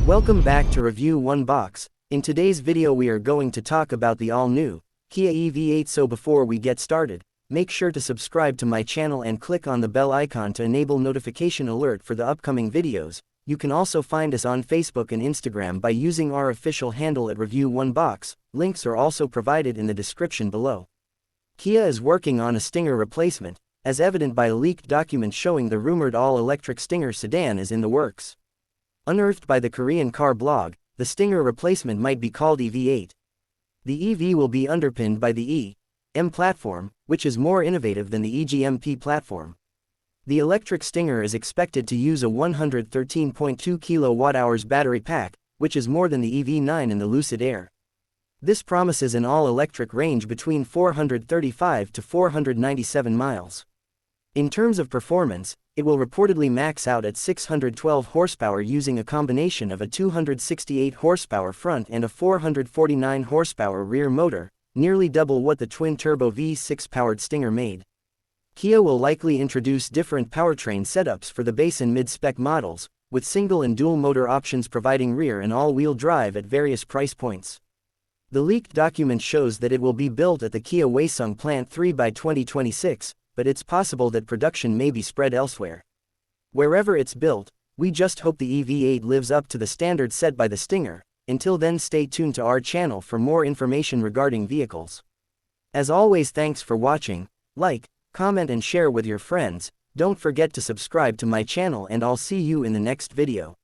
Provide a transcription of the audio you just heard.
Welcome back to Review One Box. In today's video we are going to talk about the all-new Kia EV8. So before we get started, make sure to subscribe to my channel and click on the bell icon to enable notification alert for the upcoming videos. You can also find us on Facebook and Instagram by using our official handle at Review One Box. Links are also provided in the description below. Kia is working on a Stinger replacement, as evident by a leaked document showing the rumored all-electric Stinger sedan is in the works. Unearthed by the Korean car blog, the Stinger replacement might be called EV8. The EV will be underpinned by the E-M platform, which is more innovative than the EGMP platform. The electric Stinger is expected to use a 113.2 kWh battery pack, which is more than the EV9 in the Lucid Air. This promises an all-electric range between 435 to 497 miles. In terms of performance, it will reportedly max out at 612 horsepower using a combination of a 268 horsepower front and a 449 horsepower rear motor, nearly double what the twin-turbo V6-powered Stinger made. Kia will likely introduce different powertrain setups for the base and mid-spec models, with single and dual motor options providing rear and all-wheel drive at various price points. The leaked document shows that it will be built at the Kia Hwaseong Plant 3 by 2026, but it's possible that production may be spread elsewhere. Wherever it's built, we just hope the EV8 lives up to the standards set by the Stinger. Until then, stay tuned to our channel for more information regarding vehicles. As always, thanks for watching. Like, comment and share with your friends. Don't forget to subscribe to my channel and I'll see you in the next video.